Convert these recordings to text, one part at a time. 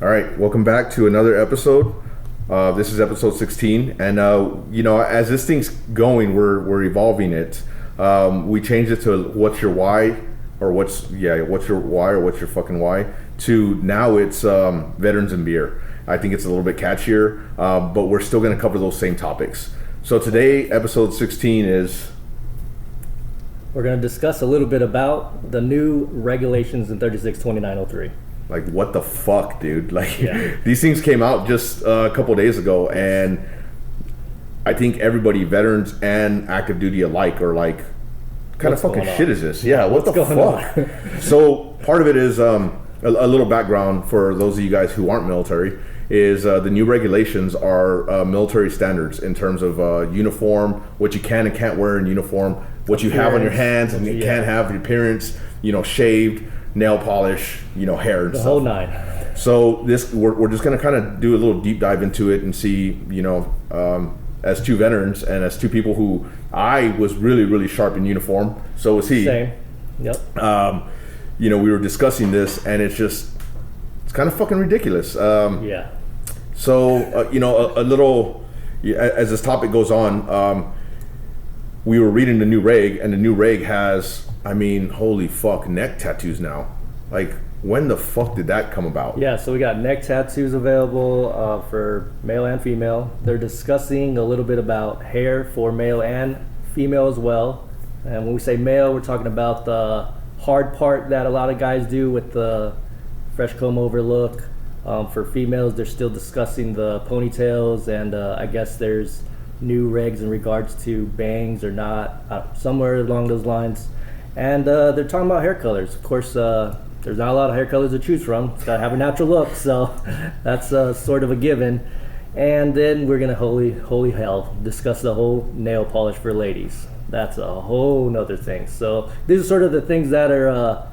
All right, welcome back to another episode. This is episode 16, and as this thing's going, we're evolving it. We changed it to what's your why, or what's your why, or what's your fucking why. To now it's veterans and beer. I think it's a little bit catchier, but we're still going to cover those same topics. So today, episode 16 is. We're going to discuss a little bit about the new regulations in 362903. Like, what the fuck, dude? These things came out just a couple days ago, and I think everybody, veterans and active duty alike, are like, kind of fucking shit is this? Yeah, what the fuck? So part of it is a little background for those of you guys who aren't military. Is the new regulations are military standards in terms of uniform, what you can and can't wear in uniform, what you have on your hands and you can't have, your appearance, shaved, nail polish, hair and the stuff. Whole nine. So this we're just gonna kind of do a little deep dive into it and see, as two veterans and as two people who I was really, really sharp in uniform. So was he. Same. Yep. We were discussing this, and it's kind of fucking ridiculous. Yeah. So, a little, as this topic goes on, we were reading the new reg, and the new reg has, holy fuck, neck tattoos now. Like, when the fuck did that come about? Yeah, so we got neck tattoos available for male and female. They're discussing a little bit about hair for male and female as well. And when we say male, we're talking about the hard part that a lot of guys do with the fresh comb over look. For females, they're still discussing the ponytails, and I guess there's new regs in regards to bangs or not, somewhere along those lines. And they're talking about hair colors. Of course, there's not a lot of hair colors to choose from. It's got to have a natural look, so that's sort of a given. And then we're going to, holy hell, discuss the whole nail polish for ladies. That's a whole nother thing. So these are sort of the things that are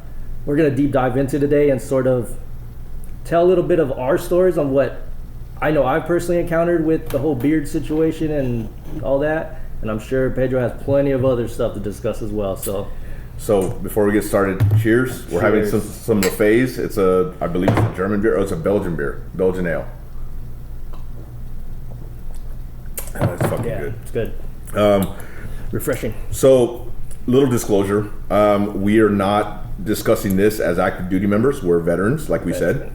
we're going to deep dive into today and sort of tell a little bit of our stories on what I know I've personally encountered with the whole beard situation and all that. And I'm sure Pedro has plenty of other stuff to discuss as well. So before we get started, cheers. We're having some Lafay's. It's I believe it's a German beer. Oh, it's a Belgian beer. Belgian ale. Oh, it's fucking good. It's good. Refreshing. So, little disclosure. We are not discussing this as active duty members. We're veterans, like we said.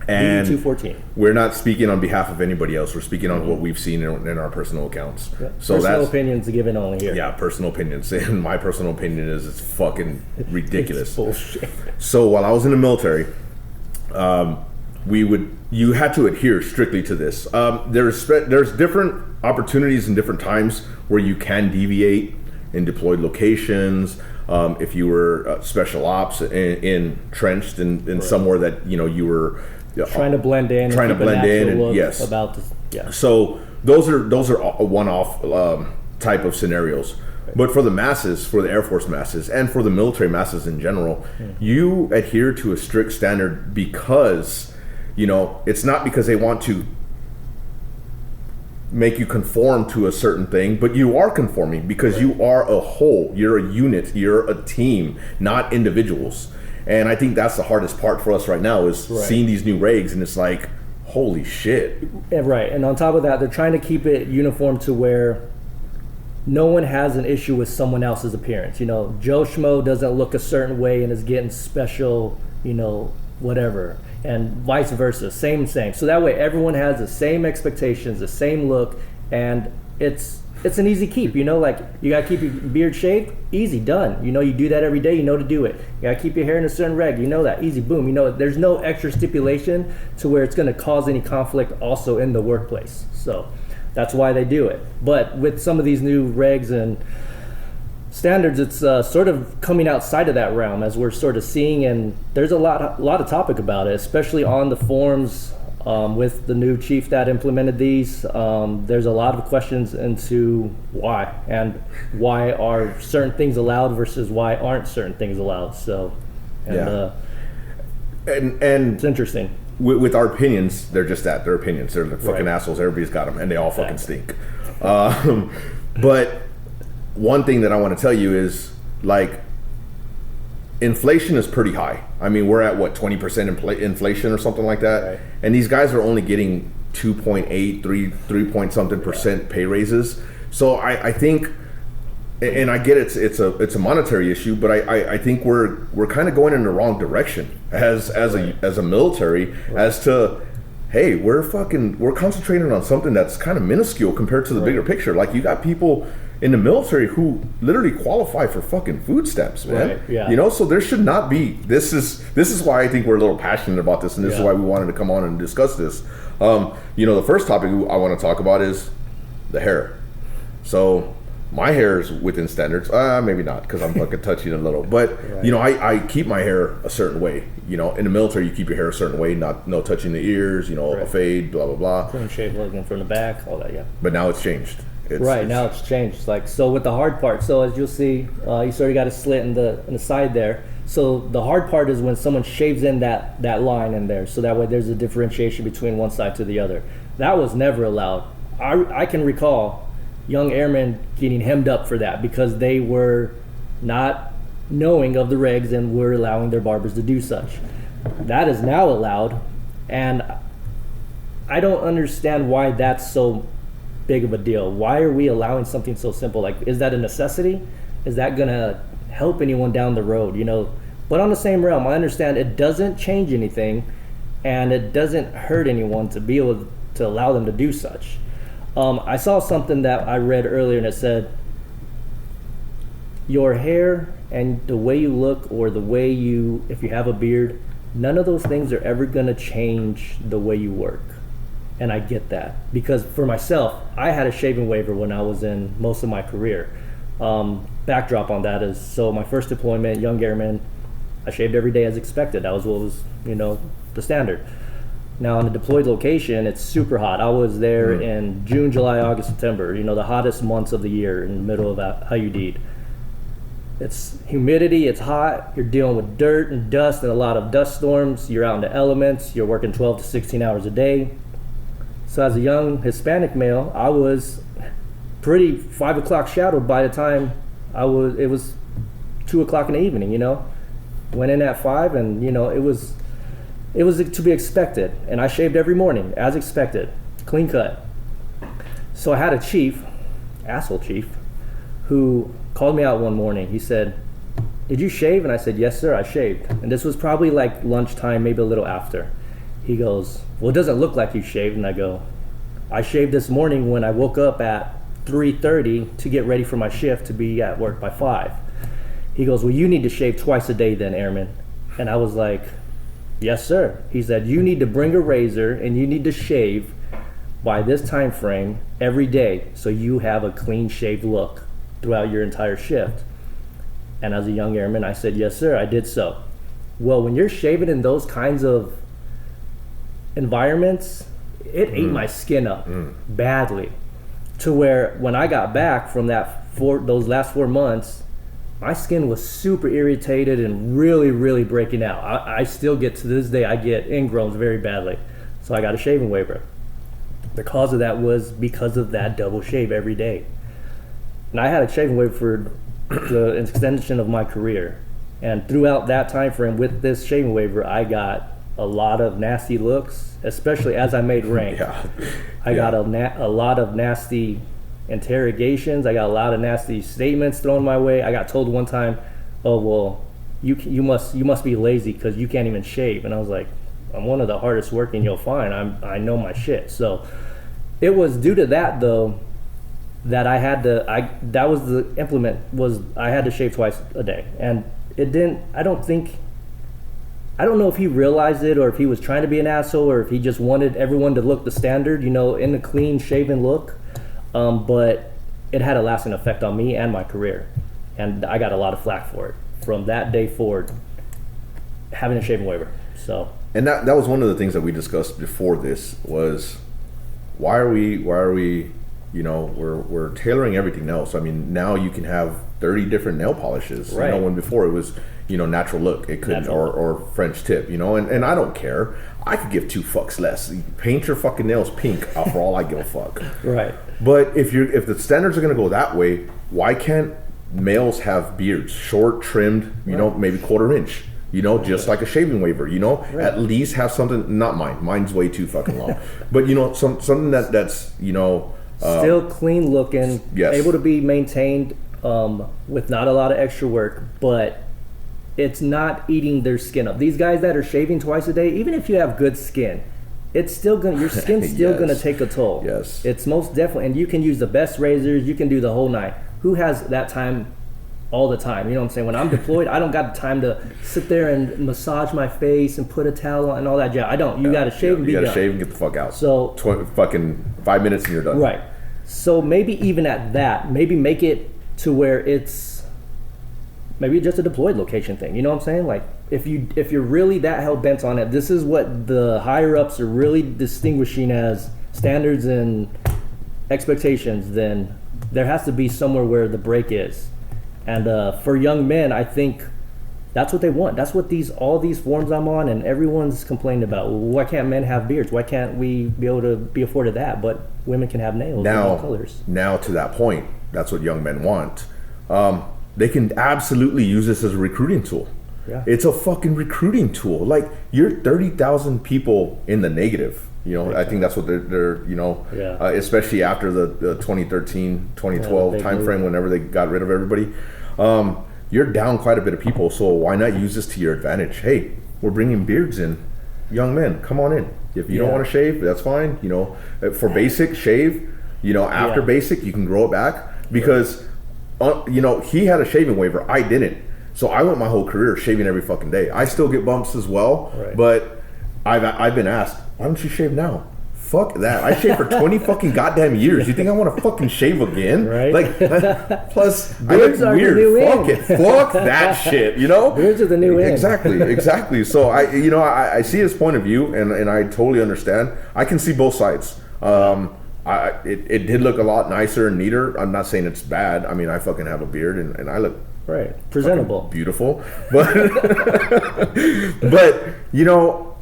And 214. We're not speaking on behalf of anybody else. We're speaking on what we've seen in our personal accounts. Yep. So personal opinions given only here. Yeah, personal opinions. And my personal opinion is it's fucking ridiculous. It's bullshit. So while I was in the military, you had to adhere strictly to this. There's different opportunities and different times where you can deviate in deployed locations. If you were special ops entrenched in somewhere that you were trying to blend in, and yes, about this, yeah. So those are a one-off type of scenarios. But for the masses, for the Air Force masses, and for the military masses in general, you adhere to a strict standard because it's not because they want to make you conform to a certain thing, but you are conforming because you are a whole. You're a unit. You're a team, not individuals. And I think that's the hardest part for us right now is seeing these new regs, and it's like, holy shit. Right. And on top of that, they're trying to keep it uniform to where no one has an issue with someone else's appearance. Joe Schmo doesn't look a certain way and is getting special, whatever. And vice versa, same. So that way everyone has the same expectations, the same look, and it's an easy keep, like you gotta keep your beard shaved, easy, done. You do that every day, you know to do it. You gotta keep your hair in a certain reg, that, easy, boom. There's no extra stipulation to where it's gonna cause any conflict also in the workplace. So that's why they do it. But with some of these new regs and standards, it's sort of coming outside of that realm as we're sort of seeing, and there's a lot of topic about it, especially on the forums with the new chief that implemented these. There's a lot of questions into why, and why are certain things allowed versus why aren't certain things allowed. So, and it's interesting. With our opinions, they're just that. They're opinions. They're the fucking assholes. Everybody's got them, and they all fucking stink. But one thing that I want to tell you is, like, inflation is pretty high. I mean, we're at what, 20% inflation or something like that, right. And these guys are only getting 2.8, 3 point something percent pay raises. So I think, and I get it's a monetary issue, but I think we're kind of going in the wrong direction as a military, as to, hey, we're concentrating on something that's kind of minuscule compared to the bigger picture. Like, you got people in the military who literally qualify for fucking food stamps, man. Right, yeah. You know, so there should not be. This is why I think we're a little passionate about this, and this is why we wanted to come on and discuss this. You know, the first topic I want to talk about is the hair. So my hair is within standards. Maybe not, because I'm fucking touching it a little. But you know, I keep my hair a certain way. You know, in the military, you keep your hair a certain way, no touching the ears. You know, a fade, blah blah blah. Clean shave, looking from the back, all that. Yeah. But now it's changed. Now it's changed. Like, so with the hard part, so as you'll see, you sort of got a slit in the side there. So the hard part is when someone shaves in that line in there, so that way there's a differentiation between one side to the other. That was never allowed. I can recall young airmen getting hemmed up for that because they were not knowing of the regs and were allowing their barbers to do such. That is now allowed, and I don't understand why that's so big of a deal. Why are we allowing something so simple? Like, is that a necessity? Is that gonna help anyone down the road? You know, but on the same realm, I understand it doesn't change anything, and it doesn't hurt anyone to be able to allow them to do such. I saw something that I read earlier, and it said your hair and the way you look, or the way you, if you have a beard, none of those things are ever gonna change the way you work. And I get that, because for myself, I had a shaving waiver when I was in most of my career. Backdrop on that is, so my first deployment, young airman, I shaved every day as expected. That was what was, you know, the standard. Now, on the deployed location, it's super hot. I was there in June, July, August, September, you know, the hottest months of the year in the middle of Hayudid. It's humidity, it's hot, you're dealing with dirt and dust and a lot of dust storms, you're out in the elements, you're working 12 to 16 hours a day. So as a young Hispanic male, I was pretty 5 o'clock shadowed by the time it was 2 o'clock in the evening, you know. Went in at 5, and you know, it was to be expected. And I shaved every morning as expected, clean cut. So I had a chief, asshole chief, who called me out one morning. He said, "Did you shave?" And I said, "Yes, sir, I shaved." And this was probably like lunchtime, maybe a little after. He goes, "Well, it doesn't look like you shaved." And I go, "I shaved this morning when I woke up at 3:30 to get ready for my shift to be at work by 5. He goes, "Well, you need to shave twice a day then, airman." And I was like, "Yes, sir." He said, "You need to bring a razor and you need to shave by this time frame every day so you have a clean shaved look throughout your entire shift." And as a young airman, I said, "Yes, sir," I did so. Well, when you're shaving in those kinds of environments, it ate my skin up badly, to where when I got back from those last 4 months, my skin was super irritated and really, really breaking out. I still get, to this day, I get ingrowns very badly. So I got a shaving waiver. The cause of that was because of that double shave every day. And I had a shaving waiver for the extension of my career. And throughout that time frame with this shaving waiver, I got a lot of nasty looks, especially as I made rank. I got a lot of nasty interrogations. I got a lot of nasty statements thrown my way. I got told one time, "Oh, well, you must be lazy because you can't even shave." And I was like, "I'm one of the hardest working you'll find. I know my shit." So it was due to that, though, that I had to. That was the implement, was I had to shave twice a day, and it didn't. I don't know if he realized it, or if he was trying to be an asshole, or if he just wanted everyone to look the standard, you know, in a clean shaven look. But it had a lasting effect on me and my career, and I got a lot of flack for it from that day forward, having a shaving waiver. So, and that was one of the things that we discussed before this was, why are we you know, we're tailoring everything else. I mean, now you can have 30 different nail polishes, you know, when before it was, you know, natural look, it could, or French tip, you know, and I don't care. I could give 2 fucks less. Paint your fucking nails pink for all I give a fuck. Right. But if the standards are going to go that way, why can't males have beards, short, trimmed, you know, maybe quarter inch. You know, just like a shaving waiver, you know, at least have something, not mine. Mine's way too fucking long. But, you know, something that's, you know. Still clean looking, yes. able to be maintained with not a lot of extra work, but it's not eating their skin up. These guys that are shaving twice a day, even if you have good skin, it's still gonna, your skin's still yes. gonna take a toll. Yes. It's most definitely, and you can use the best razors, you can do the whole nine. Who has that time all the time? You know what I'm saying? When I'm deployed, I don't got the time to sit there and massage my face and put a towel on and all that jazz. I don't. You got to shave and be done. You got to shave and get the fuck out. So fucking 5 minutes and you're done. Right. So maybe even at that, maybe make it to where it's maybe just a deployed location thing. You know what I'm saying? Like if you're really that hell bent on it, this is what the higher ups are really distinguishing as standards and expectations. Then there has to be somewhere where the break is. And for young men, I think that's what they want. That's what all these forums I'm on and everyone's complaining about. Well, why can't men have beards? Why can't we be able to be afforded that? But women can have nails of all colors. Now to that point, that's what young men want. They can absolutely use this as a recruiting tool. Yeah. It's a fucking recruiting tool. Like you're 30,000 people in the negative. You know, I think that's what they're you know, especially after the 2013, 2012 time frame, whenever they got rid of everybody. You're down quite a bit of people, so why not use this to your advantage? Hey, we're bringing beards in. Young men, come on in. If you don't want to shave, that's fine. You know, for basic, shave. You know, after basic, you can grow it back. Because, you know, he had a shaving waiver. I didn't. So I went my whole career shaving every fucking day. I still get bumps as well. Right. But I've been asked, why don't you shave now? Fuck that. I shaved for 20 fucking goddamn years. You think I want to fucking shave again? Right. Like, plus, beards I look weird. Fuck it. Fuck that shit, you know? Beards are the new in. Exactly. So I see his point of view and I totally understand. I can see both sides. It did look a lot nicer and neater. I'm not saying it's bad. I mean, I fucking have a beard and I look presentable, beautiful. But but you know,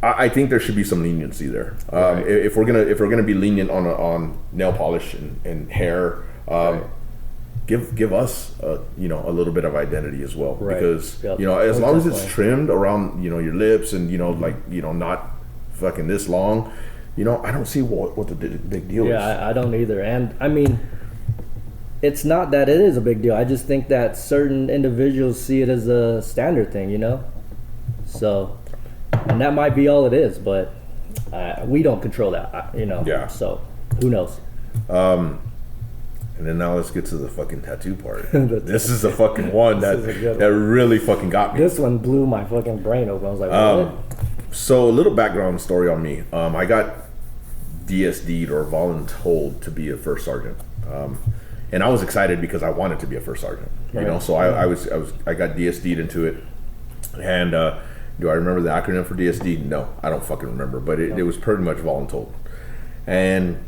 I think there should be some leniency there. If we're gonna be lenient on nail polish and hair, give us you know, a little bit of identity as well, because you know, as long as it's trimmed around, you know, your lips and, you know, like, you know, not fucking this long, you know, I don't see what the big deal is. Yeah, I don't either. And I mean, it's not that it is a big deal. I just think that certain individuals see it as a standard thing, you know. So. And that might be all it is, but we don't control that, you know. Yeah. So, who knows? And then now let's get to the fucking tattoo part. This is a fucking one that really fucking got me. This one blew my fucking brain open. I was like, what? So a little background story on me. I got DSD'd or voluntold to be a first sergeant. And I was excited because I wanted to be a first sergeant. You know, so I got DSD'd into it. And do I remember the acronym for DSD? No, I don't fucking remember, but it was pretty much voluntold. And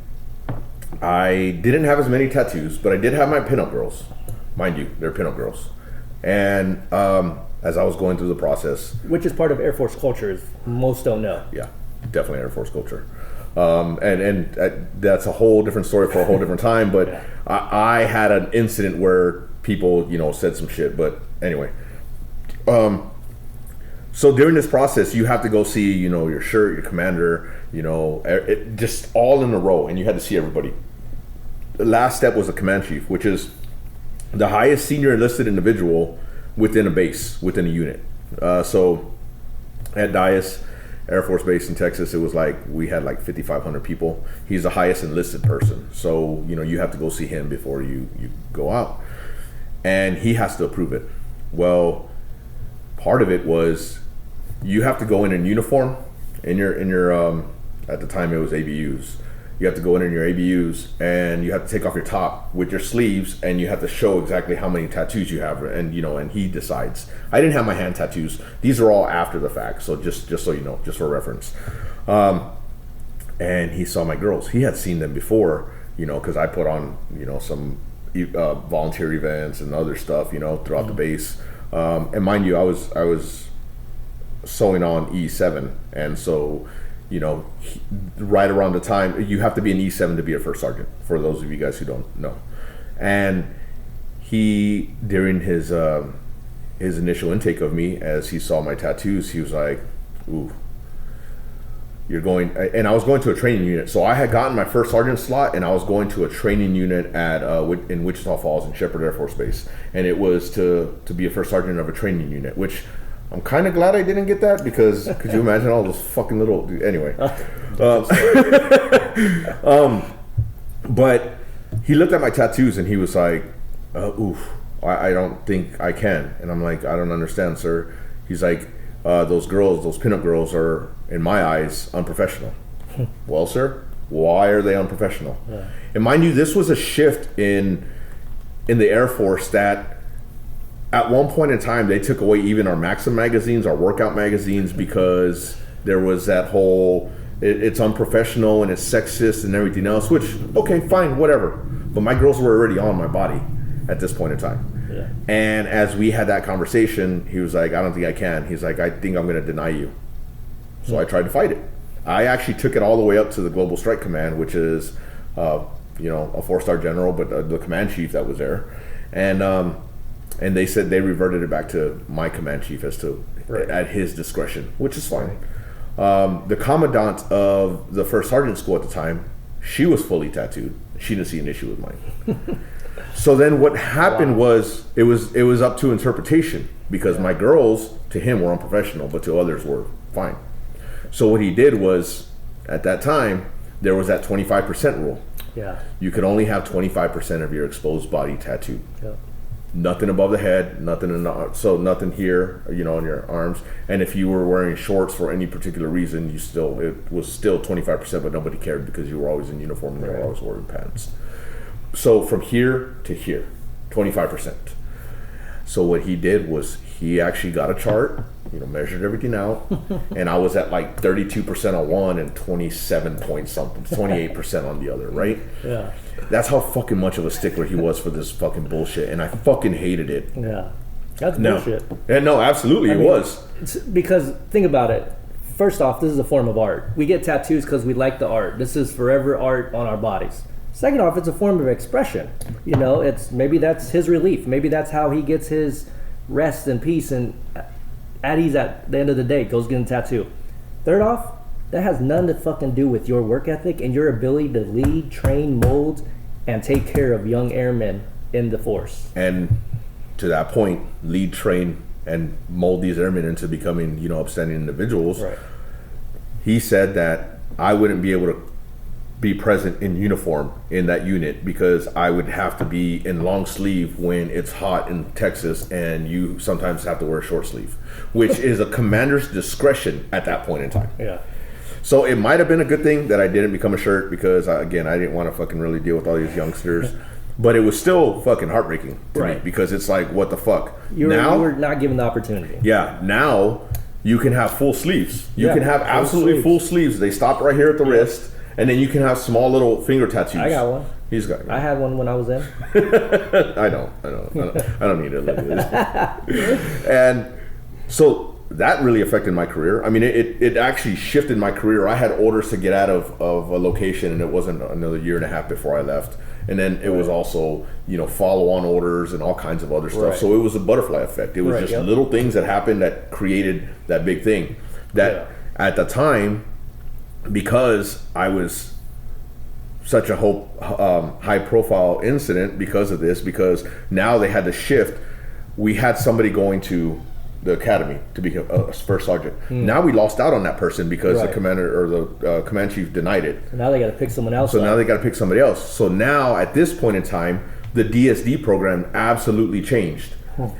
I didn't have as many tattoos, but I did have my pinup girls. Mind you, they're pinup girls. And as I was going through the process... Which is part of Air Force culture, is most don't know. Yeah, definitely Air Force culture. And that's a whole different story for a whole different time, but I had an incident where people, you know, said some shit, but anyway... So during this process, you have to go see, you know, your shirt, your commander, you know, just all in a row, and you had to see everybody. The last step was the command chief, which is the highest senior enlisted individual within a base, within a unit. So at Dias Air Force Base in Texas, it was like we had like 5,500 people. He's the highest enlisted person, so you know you have to go see him before you go out, and he has to approve it. Well, part of it was you have to go in uniform in your at the time it was ABUs. You have to go in your ABUs and you have to take off your top with your sleeves, and you have to show exactly how many tattoos you have, and you know, and he decides. I didn't have my hand tattoos. These are all after the fact, so just so you know, just for reference. And he saw my girls. He had seen them before, you know, because I put on, you know, some volunteer events and other stuff, you know, throughout the base. And mind you, I was sewing on E7, and so, you know, right around the time, you have to be an E7 to be a first sergeant, for those of you guys who don't know. And he, during his initial intake of me, as he saw my tattoos, he was like, ooh, you're going, and I was going to a training unit. So I had gotten my first sergeant slot, and I was going to a training unit at in Wichita Falls in Shepherd Air Force Base, and it was to be a first sergeant of a training unit, which I'm kind of glad I didn't get that, because could you imagine all those fucking little, anyway. But he looked at my tattoos and he was like, oof, I don't think I can. And I'm like, I don't understand, sir. He's like, those pinup girls are, in my eyes, unprofessional. Well, sir, why are they unprofessional? Yeah. And mind you, this was a shift in the Air Force that at one point in time, they took away even our Maxim magazines, our workout magazines, because there was that whole, it's unprofessional and it's sexist and everything else, which, okay, fine, whatever. But my girls were already on my body at this point in time. Yeah. And as we had that conversation, he was like, I don't think I can. He's like, I think I'm going to deny you. So I tried to fight it. I actually took it all the way up to the Global Strike Command, which is, a 4-star general, but the command chief that was there. And they said they reverted it back to my command chief as to at his discretion, which is fine. The commandant of the first sergeant school at the time, she was fully tattooed. She didn't see an issue with mine. So then what happened was it was up to interpretation, because my girls to him were unprofessional, but to others were fine. So what he did was, at that time, there was that 25% rule. Yeah. You could only have 25% of your exposed body tattooed. Yeah. Nothing above the head, nothing nothing here, on your arms. And if you were wearing shorts for any particular reason, it was still 25%, but nobody cared because you were always in uniform and you were always wearing pants. So from here to here, 25%. So what he did was he actually got a chart, measured everything out, and I was at like 32% on one and 27 point something, 28% on the other, right? Yeah. That's how fucking much of a stickler he was for this fucking bullshit, and I fucking hated it. Yeah. That's bullshit. And no, absolutely, it was. Because, think about it. First off, this is a form of art. We get tattoos because we like the art. This is forever art on our bodies. Second off, it's a form of expression. It's maybe that's his relief. Maybe that's how he gets his rest and peace and at ease at the end of the day, goes get a tattoo. Third off, that has nothing to fucking do with your work ethic and your ability to lead, train, mold, and take care of young airmen in the force. And to that point, lead, train, and mold these airmen into becoming, upstanding individuals. Right. He said that I wouldn't be able to be present in uniform in that unit because I would have to be in long sleeve when it's hot in Texas and you sometimes have to wear short sleeve, which is a commander's discretion at that point in time. Yeah. So it might have been a good thing that I didn't become a shirt because, again, I didn't want to fucking really deal with all these youngsters. But it was still fucking heartbreaking to me because it's like, what the fuck? You were not given the opportunity. Yeah. Now you can have full sleeves. You can have absolutely full sleeves. They stop right here at the wrist. And then you can have small little finger tattoos. I got one. He's got one. I had one when I was in. I don't need it. And so that really affected my career. I mean, it actually shifted my career. I had orders to get out of a location, and it wasn't another year and a half before I left. And then it was also, follow-on orders and all kinds of other stuff. Right. So it was a butterfly effect. It was just little things that happened that created that big thing. That at the time, because I was such a high-profile incident because of this, because now they had to shift. We had somebody going to the academy to be a first sergeant. Now we lost out on that person because the commander or the command chief denied it. So now they got to pick someone else. So now they got to pick somebody else. So now at this point in time, the DSD program absolutely changed.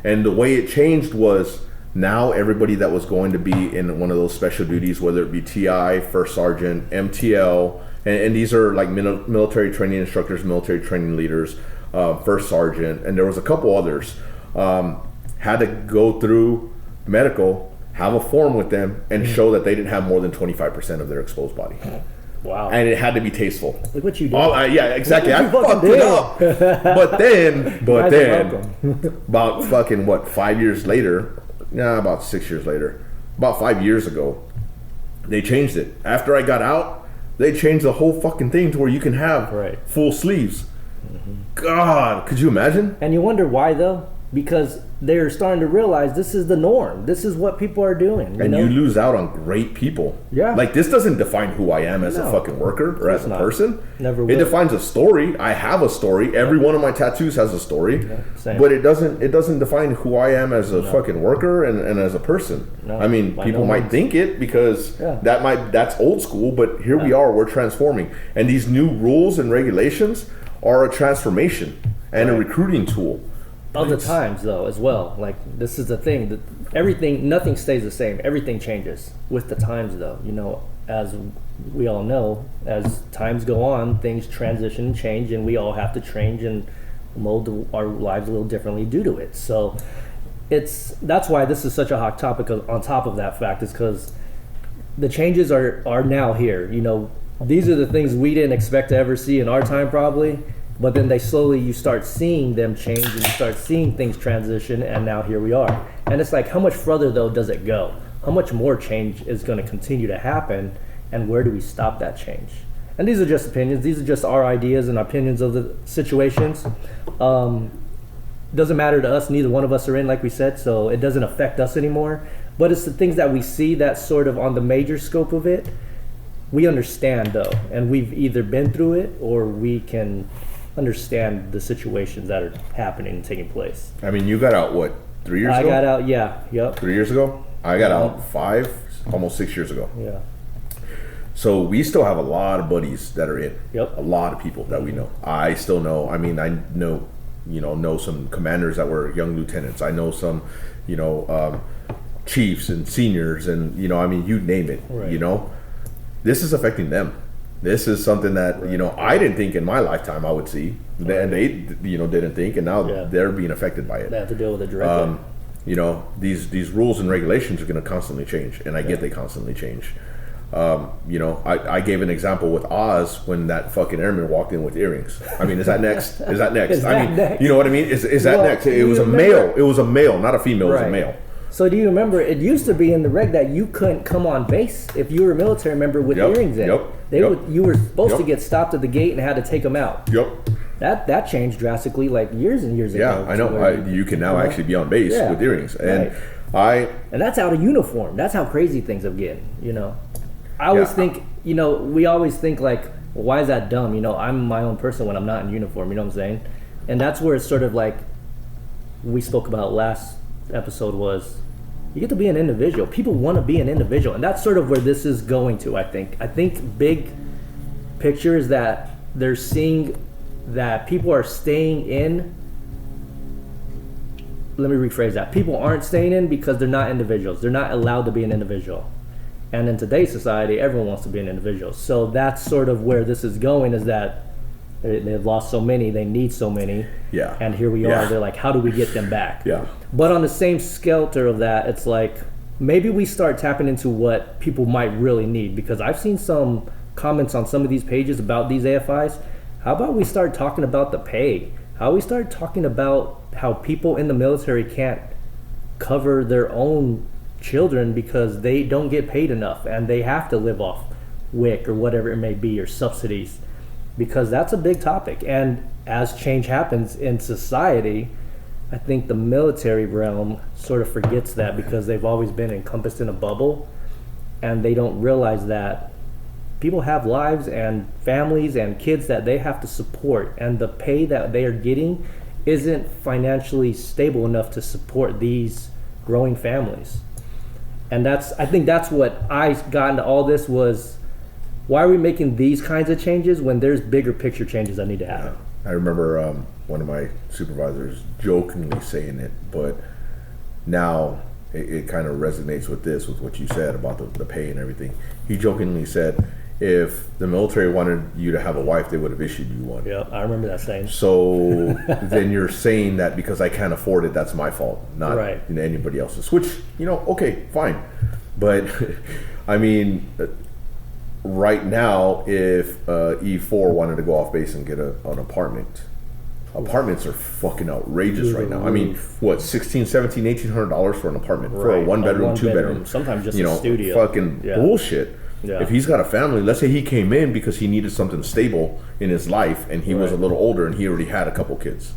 And the way it changed was now everybody that was going to be in one of those special duties, whether it be TI, first sergeant, MTL, and these are like military training instructors, military training leaders, first sergeant, and there was a couple others, had to go through medical, have a form with them, and show that they didn't have more than 25% of their exposed body. Wow. And it had to be tasteful. Look what you did. Yeah, exactly. I fucked it up. But then, about fucking, 5 years later, about 6 years later, about 5 years ago, they changed it. After I got out, they changed the whole fucking thing to where you can have full sleeves. God, could you imagine? And you wonder why though? Because they're starting to realize this is the norm. This is what people are doing. And you lose out on great people. Yeah. Like, this doesn't define who I am as a fucking worker or as a person. Never will. It defines a story. I have a story. Every one of my tattoos has a story. Yeah, same. But it doesn't define who I am as a fucking worker and as a person. No, I mean, people might think it because that's old school, but here we are, we're transforming. And these new rules and regulations are a transformation and a recruiting tool. Of the times, though, as well. Like, this is the thing that nothing stays the same. Everything changes with the times, though. As we all know, as times go on, things transition and change, and we all have to change and mold our lives a little differently due to it. So, that's why this is such a hot topic. On top of that fact, is because the changes are now here. These are the things we didn't expect to ever see in our time, probably. But then you start seeing them change and you start seeing things transition, and now here we are. And it's like, how much further though does it go? How much more change is going to continue to happen, and where do we stop that change? And these are just opinions. These are just our ideas and opinions of the situations. Doesn't matter to us. Neither one of us are in, like we said, so it doesn't affect us anymore. But it's the things that we see that sort of on the major scope of it, we understand though, and we've either been through it or we can understand the situations that are happening and taking place. I mean, you got out, what, 3 years ago? I got out, yep. 3 years ago? I got out almost 6 years ago. Yeah. So we still have a lot of buddies that are in. Yep. A lot of people that we know. I still know, I know some commanders that were young lieutenants. I know some, chiefs and seniors and, you name it, right. This is affecting them. This is something that, I didn't think in my lifetime I would see. And they, didn't think, and now they're being affected by it. They have to deal with it directly. These rules and regulations are going to constantly change, and I get they constantly change. I gave an example with Oz when that fucking airman walked in with earrings. I mean, is that next? Is that next? Next? You know what I mean? Is that next? It was a male. It was a male, not a female. It was a male. So do you remember, it used to be in the reg that you couldn't come on base if you were a military member with earrings in. You were supposed to get stopped at the gate and had to take them out. That changed drastically, like years and years ago. Yeah, I know. You can now actually be on base with earrings. And and that's out of uniform. That's how crazy things have gotten, I always think, we always think like, well, why is that dumb? I'm my own person when I'm not in uniform, you know what I'm saying? And that's where it's sort of like we spoke about last episode was, you get to be an individual. People want to be an individual, and that's sort of where this is going to. I think big picture is that they're seeing that people are staying in. Let me rephrase that. People aren't staying in because they're not individuals. They're not allowed to be an individual. And in today's society, everyone wants to be an individual. So that's sort of where this is going, is that they've lost so many, they need so many. Yeah. And here we are, they're like, how do we get them back? Yeah. But on the same skelter of that, it's like, maybe we start tapping into what people might really need, because I've seen some comments on some of these pages about these AFIs. How about we start talking about the pay? How we start talking about how people in the military can't cover their own children because they don't get paid enough and they have to live off WIC or whatever it may be, or subsidies, because that's a big topic. And as change happens in society, I think the military realm sort of forgets that, because they've always been encompassed in a bubble, and they don't realize that people have lives and families and kids that they have to support, and the pay that they are getting isn't financially stable enough to support these growing families. And I think that's what I got into all this was, why are we making these kinds of changes when there's bigger picture changes that need to happen? I remember one of my supervisors jokingly saying it, but now it kind of resonates with what you said about the pay and everything. He jokingly said, if the military wanted you to have a wife, they would have issued you one. Yeah, I remember that saying. So then you're saying that because I can't afford it, that's my fault, not anybody else's. Which, okay, fine. But, I mean, right now, if E4 wanted to go off base and get an apartment, apartments are fucking outrageous right now. I mean, what, $1,600, $1,700, $1,800 for an apartment, for a one bedroom, two bedroom. Sometimes just a studio. Fucking bullshit. Yeah. If he's got a family, let's say he came in because he needed something stable in his life, and he was a little older, and he already had a couple kids.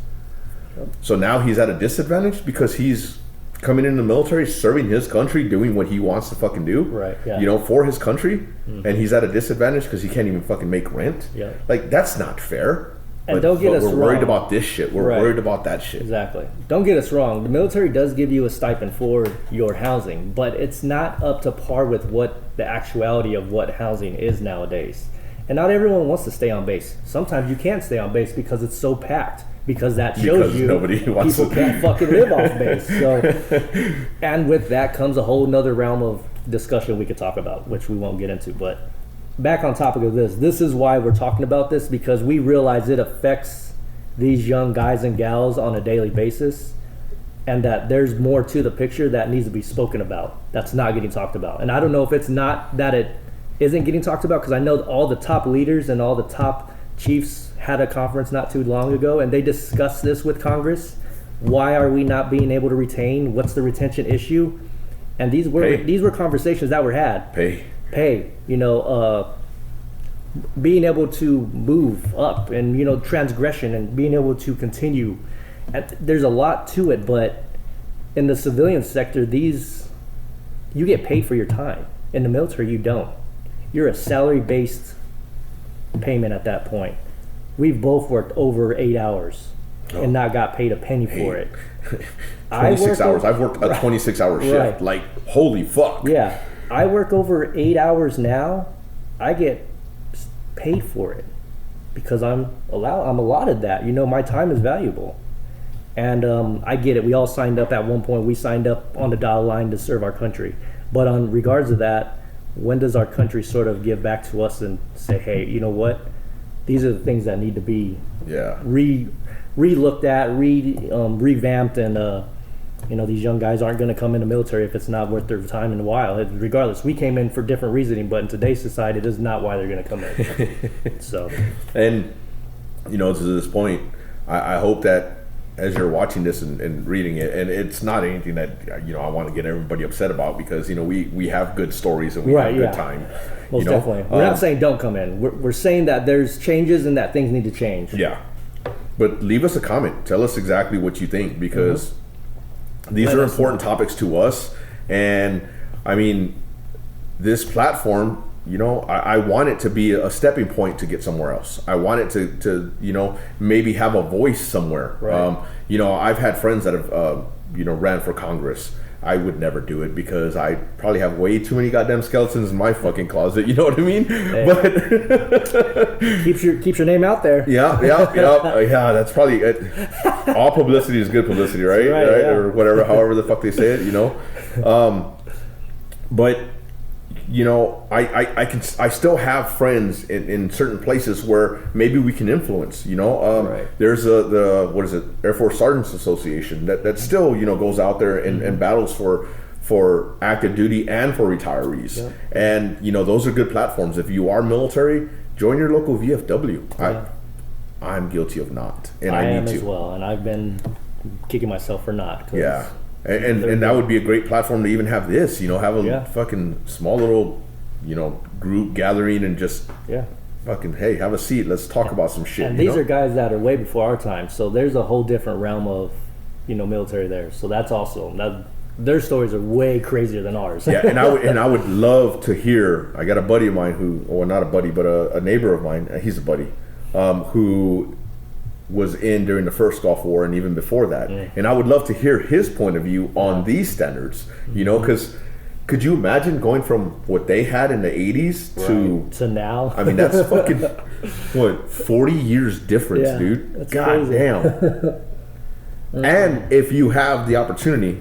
Yep. So now he's at a disadvantage because he's coming in the military, serving his country, doing what he wants to fucking do, right? Yeah. You know, for his country, and he's at a disadvantage because he can't even fucking make rent. Yeah. Like, that's not fair. And don't get us wrong. We're worried about this shit. We're worried about that shit. Exactly. Don't get us wrong. The military does give you a stipend for your housing, but it's not up to par with what the actuality of what housing is nowadays. And not everyone wants to stay on base. Sometimes you can't stay on base because it's so packed. Because that shows you people can't fucking live off base. So, and with that comes a whole nother realm of discussion we could talk about, which we won't get into. But back on topic of this is why we're talking about this, because we realize it affects these young guys and gals on a daily basis, and that there's more to the picture that needs to be spoken about that's not getting talked about. And I don't know if it's not that it isn't getting talked about, because I know all the top leaders and all the top chiefs had a conference not too long ago, and they discussed this with Congress. Why are we not being able to retain? What's the retention issue? And these were conversations that were had. Pay, you know, being able to move up, and, you know, transgression, and being able to continue. And there's a lot to it, but in the civilian sector, you get paid for your time. In the military, you don't. You're a salary-based payment at that point. We've both worked over 8 hours and not got paid a penny for it. 26 hours. I've worked a 26-hour shift. Right. Like, holy fuck. Yeah. I work over 8 hours now. I get paid for it because I'm allotted that. You know, my time is valuable. And I get it. We all signed up at one point. We signed up on the dotted line to serve our country. But on regards to that, when does our country sort of give back to us and say, hey, you know what? These are the things that need to be re-looked at, revamped, and you know, these young guys aren't going to come in the military if it's not worth their time in a while. Regardless, we came in for different reasoning, but in today's society, it is not why they're going to come in. So, and you know, to this point, I hope that as you're watching this and reading it, and it's not anything that, you know, I want to get everybody upset about, because, you know, we have good stories and we have good time. Most definitely. We're not saying don't come in. We're saying that there's changes and that things need to change. Yeah. But leave us a comment. Tell us exactly what you think, because these are important topics to us. And I mean, this platform, you know, I want it to be a stepping point to get somewhere else. I want it to you know, maybe have a voice somewhere. Right. You know, I've had friends that have, you know, ran for Congress. I would never do it because I probably have way too many goddamn skeletons in my fucking closet. You know what I mean? Hey. But keeps your name out there. Yeah. That's probably all publicity is good publicity, right? Right. Yeah. Or whatever, however the fuck they say it. You know, but you know, I still have friends in certain places where maybe we can influence. You know, there's the what is it, Air Force Sergeants Association that still, you know, goes out there and battles for active duty and for retirees. Yeah. And you know, those are good platforms. If you are military, join your local VFW. Yeah. I'm guilty of not, and I need to as well, and I've been kicking myself for not. Yeah. And that would be a great platform to even have this, you know, have a fucking small little, you know, group gathering and just fucking, hey, have a seat, let's talk about some shit. And these are guys that are way before our time, so there's a whole different realm of, you know, military there. So that's also their stories are way crazier than ours. Yeah, and I would love to hear. I got a buddy of mine who, or not a buddy, but a neighbor of mine. He's a buddy, who was in during the first Gulf War and even before that. And I would love to hear his point of view on these standards, you know, because could you imagine going from what they had in the 80s to now? I mean, that's fucking, what, 40 years difference, dude? That's God crazy. Damn. And if you have the opportunity,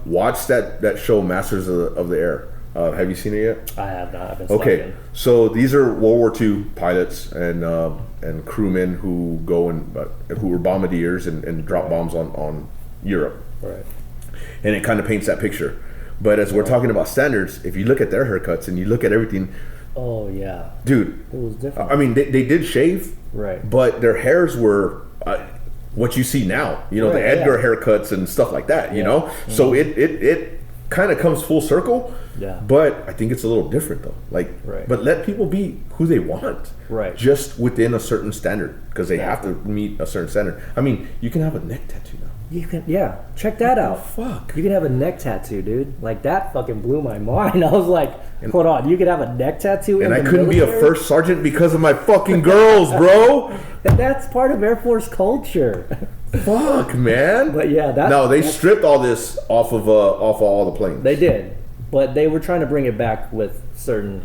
watch that show, Masters of the Air. Have you seen it yet? I have not. I've been okay. So these are World War II pilots and crewmen who go who were bombardiers and drop bombs on Europe. Right. And it kind of paints that picture. But as we're talking about standards, if you look at their haircuts and you look at everything, oh yeah, dude, it was different. I mean, they did shave, right? But their hairs were what you see now. You know, the Edgar haircuts and stuff like that. You know, so it kind of comes full circle. Yeah. But I think it's a little different though. Like, right. But let people be who they want. Right. Just within a certain standard, because they have to meet a certain standard. I mean, you can have a neck tattoo now. You can, check that out. Fuck. You can have a neck tattoo, dude. Like, that fucking blew my mind. I was like, hold on, you could have a neck tattoo and in I the couldn't military? be a first sergeant because of my fucking girls, bro. And that's part of Air Force culture. Fuck, man. But yeah, they stripped all this off of all the planes. They did, but they were trying to bring it back within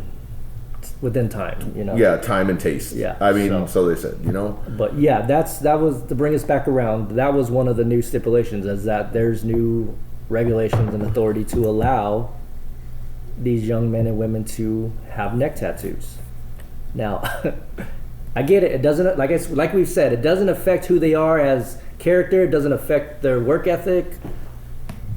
time, you know. Yeah, time and taste. Yeah, I mean, so they said, you know. But yeah, that was to bring us back around. That was one of the new stipulations, is that there's new regulations and authority to allow these young men and women to have neck tattoos. Now, I get it. It doesn't, like we've said, it doesn't affect who they are as character. It doesn't affect their work ethic.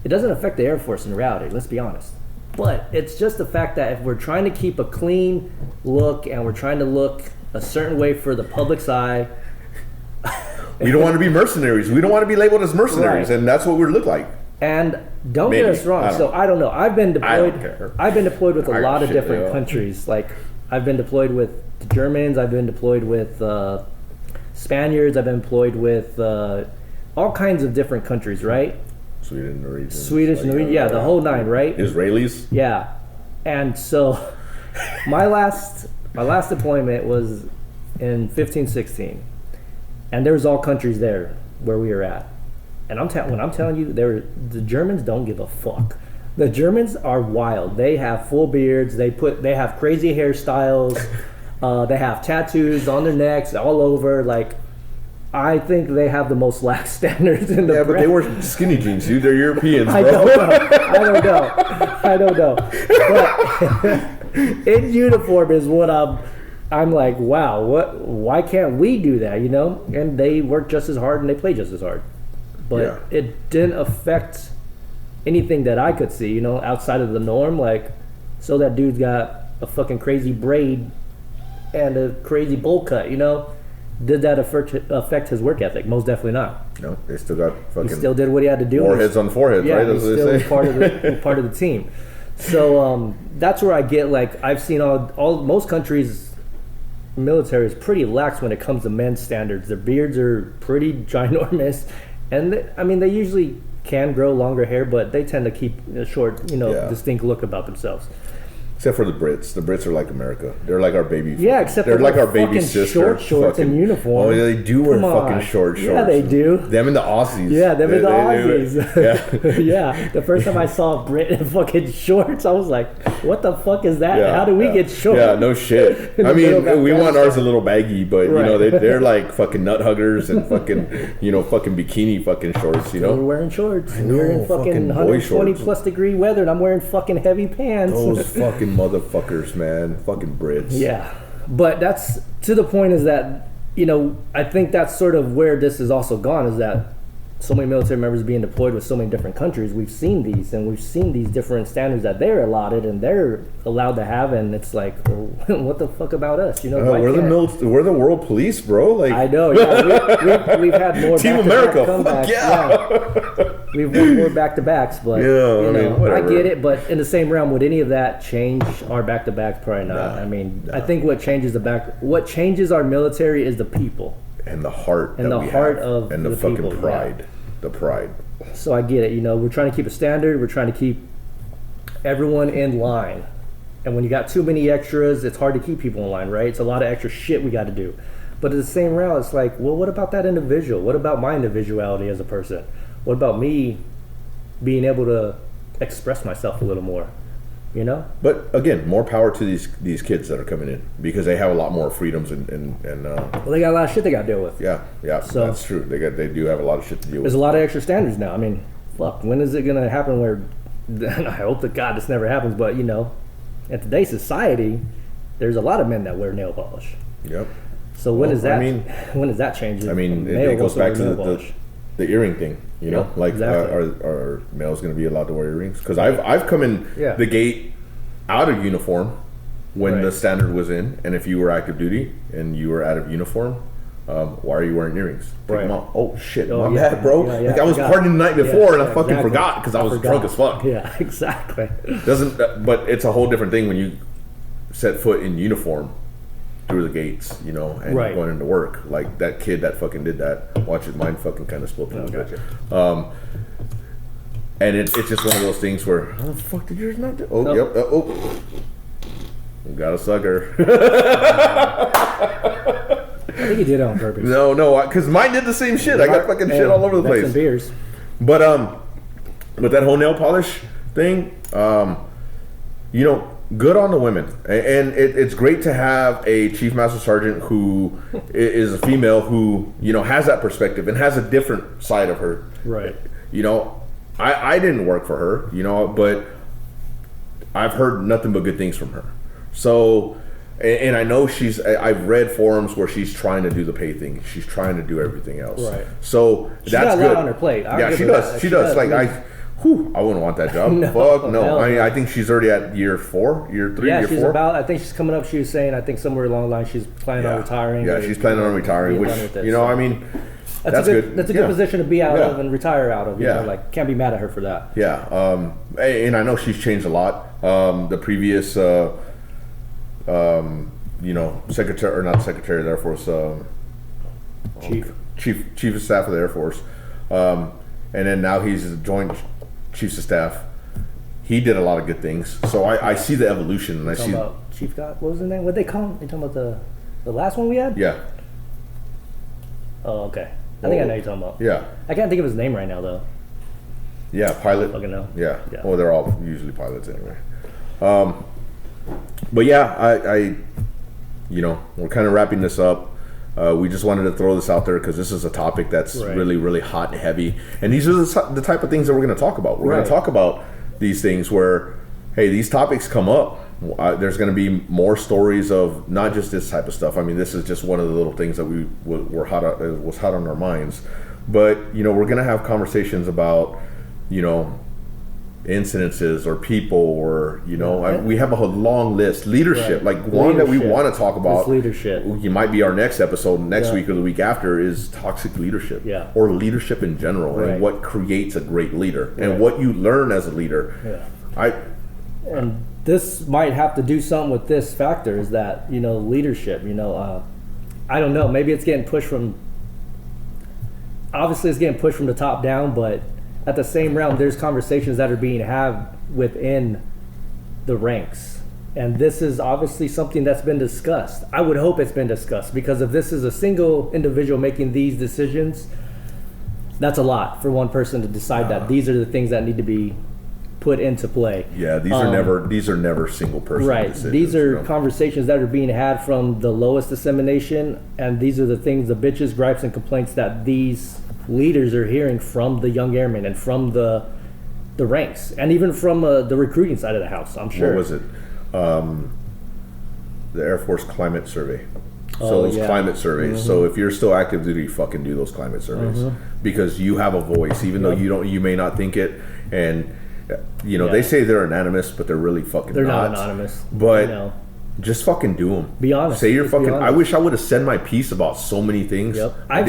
It doesn't affect the Air Force in reality. Let's be honest. But it's just the fact that if we're trying to keep a clean look and we're trying to look a certain way for the public's eye, we don't want to be mercenaries. We don't want to be labeled as mercenaries, right. And that's what we look like. And don't get us wrong. I don't know. I've been deployed. I've been deployed with a lot of different countries. Like, I've been deployed with the Germans. I've been deployed with Spaniards. I've been deployed with all kinds of different countries. Right. Sweden, Norwegian, Swedish, Norwegian, the whole nine, right? Israelis. Yeah, and so my last deployment was in 15-16, and there's all countries there where we were at, and when I'm telling you, the Germans don't give a fuck. The Germans are wild. They have full beards. They have crazy hairstyles. They have tattoos on their necks all over. Like, I think they have the most lax standards in the but they wear skinny jeans, dude. They're Europeans, bro. I don't know. But in uniform is what I'm like, wow, why can't we do that, you know? And they work just as hard and they play just as hard. But it didn't affect anything that I could see, you know, outside of the norm. Like, so that dude's got a fucking crazy braid and a crazy bowl cut, you know? Did that affect his work ethic? Most definitely not. No, they still got fucking. He still did what he had to do. Foreheads on foreheads, right? That's what they say. part of the team. So that's where I get, like, I've seen most countries' military is pretty lax when it comes to men's standards. Their beards are pretty ginormous, and they usually can grow longer hair, but they tend to keep a short, distinct look about themselves. Except for the Brits. The Brits are like America. They're like our baby. Yeah, except they're like our baby sister. Short and uniform. Oh, yeah, they do wear fucking short shorts. Yeah, they do. Them and the Aussies. Yeah, them and the Aussies. Yeah. Yeah. The first time I saw a Brit in fucking shorts, I was like, what the fuck is that? Yeah, how do we get short? Yeah, no shit. I mean, we want ours a little baggy, but, you know, they're like fucking nut huggers and fucking, fucking bikini fucking shorts, you know? We're wearing shorts. We're in fucking 120 plus degree weather, and I'm wearing fucking heavy pants. Those fucking motherfuckers, man. Fucking Brits. Yeah. But that's to the point is that, I think that's sort of where this has also gone, is that so many military members being deployed with so many different countries, we've seen these different standards that they're allotted and they're allowed to have, and it's like, well, what the fuck about us? We're the world police, bro. Like, I know, yeah. We've had more Team America, comebacks. Fuck yeah. We've won more back-to-backs, but I get it. But in the same realm, would any of that change our back-to-backs? Probably not. I think what changes our military is the people and the heart and the fucking people, pride. Yeah. The pride. So I get it. We're trying to keep a standard. We're trying to keep everyone in line. And when you got too many extras, it's hard to keep people in line, right? It's a lot of extra shit we got to do. But at the same route, it's like, well, what about that individual? What about my individuality as a person? What about me being able to express myself a little more? But again, more power to these kids that are coming in, because they have a lot more freedoms and well, they got a lot of shit they got to deal with. Yeah, so that's true. They do have a lot of shit to deal with. There's a lot of extra standards now. I mean, fuck, when is it gonna happen where? I hope to God this never happens, but in today's society, there's a lot of men that wear nail polish. Yep. So when does that change? I mean, it goes back to the earring thing. Exactly. Are males going to be allowed to wear earrings? Because I've come in the gate out of uniform when the standard was in, and if you were active duty and you were out of uniform, Why are you wearing earrings? Take Right. them out. Oh shit, Oh, my yeah. bad, bro. Yeah, Like I was partying the night before and I fucking exactly. forgot because I was drunk as fuck. Yeah, exactly. But it's a whole different thing when you set foot in uniform through the gates, you know, and Right. going into work. Like that kid that fucking did that. Watch his mind fucking kind of split a little bit. And it's just one of those things where, how the fuck did yours not do? Oh, Nope. yep. Oh. Got a sucker. I think he did it on purpose. No, because mine did the same shit. I got fucking shit all over the place. And beers. But with that whole nail polish thing, you know, good on the women, and it's great to have a chief master sergeant who is a female who, you know, has that perspective and has a different side of her. Right. You know, I didn't work for her, you know, but I've heard nothing but good things from her. So, and I know I've read forums where she's trying to do the pay thing. She's trying to do everything else. Right. So She's that's got a good. lot on her plate. Yeah, she does. She does. Like I wouldn't want that job. No, Fuck no. hell no. I think she's already at year 4, year 3, Yeah, year she's 4. I think she's coming up. She was saying, I think somewhere along the line, she's planning on retiring. Yeah, she's planning on retiring, being which, done with it, you know, so. I mean, That's a good. That's a good position to be out Yeah. of and retire out of. You Yeah. know, like can't be mad at her for that. Yeah, and I know she's changed a lot. The previous, you know, secretary or not secretary of the Air Force, chief of staff of the Air Force, and then now he's a joint chiefs of staff. He did a lot of good things, so I see the evolution, and I see. About Chief God, what was his name? What they call him? You talking about the last one we had? Yeah. Oh, okay. I think I know what you're talking about. Yeah. I can't think of his name right now though. Yeah, pilot. Fucking know. Yeah. Yeah. Well, they're all usually pilots anyway. But yeah, I you know, we're kind of wrapping this up. We just wanted to throw this out there because this is a topic that's Right. really, really hot and heavy. And these are the type of things that we're going to talk about. We're going Right. to talk about these things where, hey, these topics come up. There's going to be more stories of not just this type of stuff. I mean, this is just one of the little things that was hot on our minds. But, you know, we're going to have conversations about, you know, incidences or people or, you know, we have a long list. Leadership, Right. like one that we want to talk about. It's leadership. You might be our next episode next week or the week after is toxic leadership. Yeah. Or leadership in general Right. and what creates a great leader and Right. what you learn as a leader. Yeah. And this might have to do something with this factor is that, you know, leadership, you know, I don't know, maybe it's getting pushed from, obviously it's getting pushed from the top down, but at the same realm, there's conversations that are being had within the ranks. And this is obviously something that's been discussed. I would hope it's been discussed because if this is a single individual making these decisions, that's a lot for one person to decide that these are the things that need to be put into play. Yeah, these are never single person Right. decisions. These are you know? conversations that are being had from the lowest dissemination, and these are the things, the bitches, gripes, and complaints that these leaders are hearing from the young airmen and from the ranks, and even from the recruiting side of the house. I'm sure. What was it? The Air Force Climate Survey. So Oh, those yeah. climate surveys. Mm-hmm. So if you're still active duty, fucking do those climate surveys because you have a voice, even though you may not think it. And you know, Yeah. they say they're anonymous, but they're really fucking They're not. not anonymous. But No. just fucking do them. Be honest. Say you're Just be fucking. I honest. wish I would have said my piece about so many things. Yep. I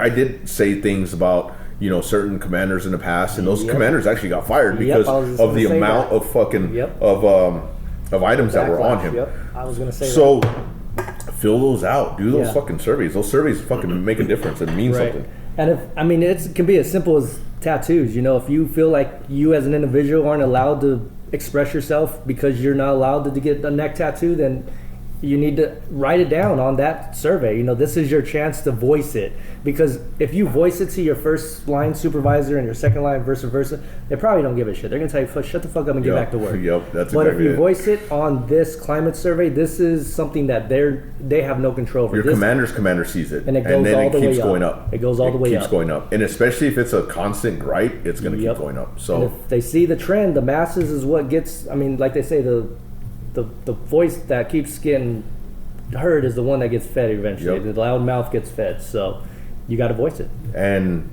did say things about, you know, certain commanders in the past, and those commanders actually got fired because I was just of the gonna say amount that. of fucking Yep. of items that were on Backlash. him. Yep. I was gonna say So fill those out. Do those Yeah. fucking surveys. Those surveys fucking make a difference and mean that. Right. something. And it can be as simple as tattoos. You know, if you feel like you as an individual aren't allowed to express yourself because you're not allowed to get a neck tattoo, then you need to write it down on that survey. You know, this is your chance to voice it, because if you voice it to your first line supervisor and your second line vice versa, they probably don't give a shit. They're gonna tell you, shut the fuck up and get back to work. Yep, that's But if exactly you it. voice it on this climate survey, this is something that they have no control over. Your This- commander sees it, And it goes then all it the keeps way going up. up. It goes all the way keeps up. going up, and especially if it's a constant gripe, it's going to Yep. keep going up. And So if they see the trend, the masses is what gets. I mean, like they say, the voice that keeps getting heard is the one that gets fed eventually. Yep. The loud mouth gets fed. So you got to voice it. and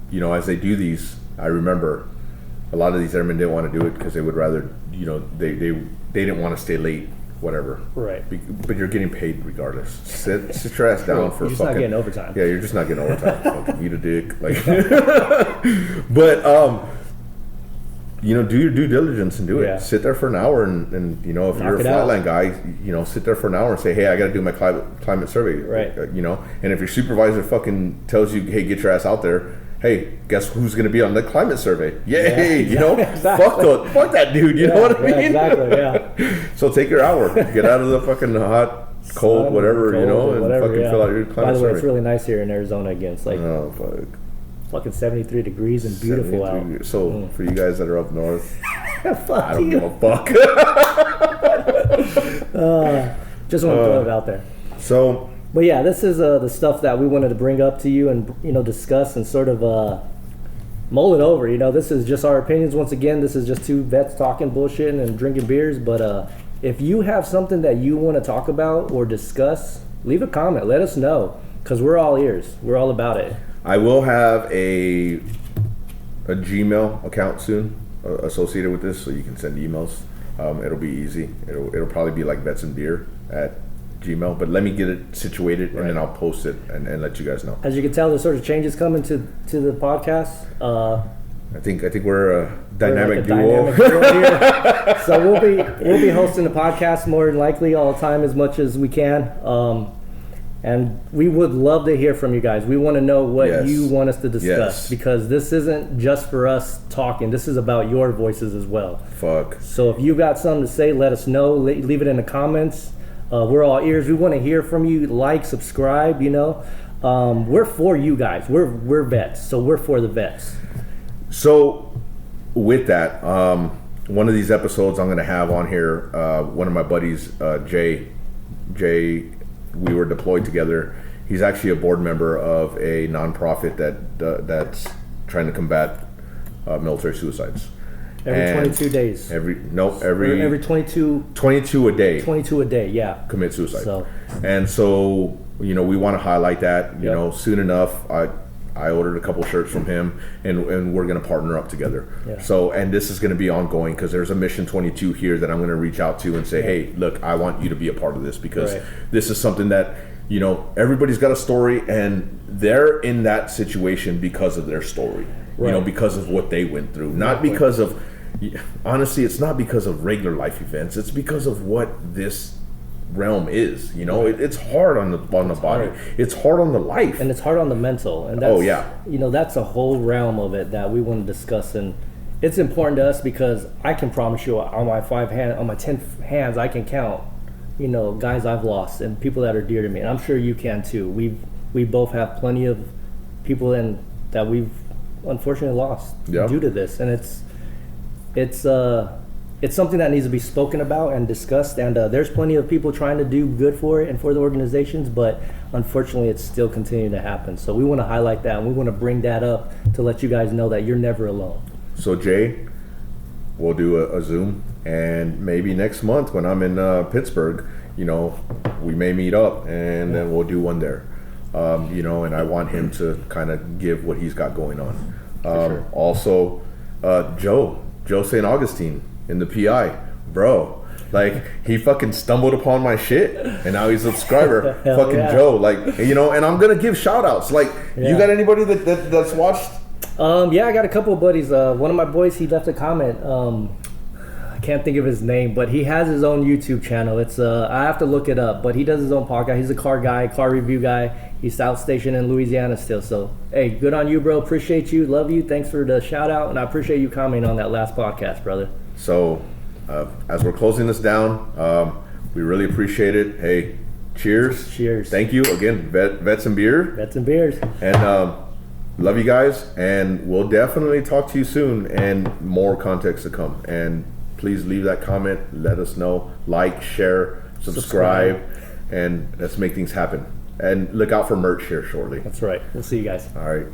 you know, as they do these, I remember a lot of these airmen didn't want to do it because they would rather, you know, they didn't want to stay late whatever. Right. But you're getting paid regardless. Sit your ass down for you're just fucking. not getting overtime. Yeah, you're just not getting overtime. Fucking eat a dick. Like, but do your due diligence and do it. Yeah. Sit there for an hour and if you're a flatland guy, sit there for an hour and say, hey, I got to do my climate survey. Right. And if your supervisor fucking tells you, hey, get your ass out there. Hey, guess who's going to be on the climate survey? Yay! Exactly. Fuck that dude. You know what I mean? Exactly. Yeah. So take your hour, get out of the fucking hot, cold, whatever, and fucking fill out your climate survey. By the way, it's really nice here in Arizona again. It's like fucking 73 degrees and beautiful out. So for you guys that are up north, I don't give a fuck. Just want to throw it out there. So. But yeah, this is the stuff that we wanted to bring up to you and discuss and sort of mull it over. This is just our opinions. Once again, this is just two vets talking bullshit and drinking beers. But if you have something that you want to talk about or discuss, leave a comment. Let us know, because we're all ears. We're all about it. I will have a Gmail account soon associated with this, so you can send emails. It'll be easy. It'll probably be like Vets and Beer at Gmail, but let me get it situated and then I'll post it and let you guys know. As you can tell, there's sort of changes coming to the podcast. I think we're a dynamic duo. Here. So we'll be hosting the podcast more than likely all the time as much as we can. And we would love to hear from you guys. We want to know what you want us to discuss, because this isn't just for us talking. This is about your voices as well. Fuck. So if you got something to say, let us know. Leave it in the comments. We're all ears. We want to hear from you. Like, subscribe. We're for you guys. We're vets, so we're for the vets. So with that, one of these episodes I'm going to have on here, one of my buddies, Jay, we were deployed together. He's actually a board member of a nonprofit that's trying to combat military suicides. Every 22 days. Every 22 a day. 22 a day, yeah. Commit suicide. So we want to highlight that. Soon enough, I ordered a couple shirts from him, and we're going to partner up together. Yeah. So, and this is going to be ongoing, because there's a Mission 22 here that I'm going to reach out to and say, hey, look, I want you to be a part of this, because this is something that, everybody's got a story, and they're in that situation because of their story, because of what they went through, not because of, honestly, it's not because of regular life events. It's because of what this realm is. It's hard on the body. Hard. It's hard on the life, and it's hard on the mental. And that's, that's a whole realm of it that we want to discuss. And it's important to us, because I can promise you, on my 10 hands, I can count, guys I've lost and people that are dear to me. And I'm sure you can too. We both have plenty of people that we've unfortunately lost due to this, and it's something that needs to be spoken about and discussed, and there's plenty of people trying to do good for it and for the organizations, but unfortunately it's still continuing to happen. So we want to highlight that, and we want to bring that up to let you guys know that you're never alone. So Jay, we'll do a Zoom, and maybe next month when I'm in Pittsburgh, we may meet up, and then we'll do one there. And I want him to kind of give what he's got going on. Sure. Also, Joe St. Augustine in the PI, bro. Like, he fucking stumbled upon my shit, and now he's a subscriber. Fucking Joe, and I'm gonna give shout outs. Like, you got anybody that's watched? I got a couple of buddies. One of my boys, he left a comment. I can't think of his name, but he has his own YouTube channel. It's I have to look it up, but he does his own podcast. He's a car review guy. He's South Station in Louisiana still. So, hey, good on you, bro. Appreciate you. Love you. Thanks for the shout out, and I appreciate you commenting on that last podcast, brother. So, as we're closing this down, we really appreciate it. Hey, cheers. Cheers. Thank you again, Vets and Beer. Vets and Beers. And love you guys, and we'll definitely talk to you soon, and more context to come. And please leave that comment. Let us know. Like, share, subscribe, and let's make things happen. And look out for merch here shortly. That's right. We'll see you guys. All right.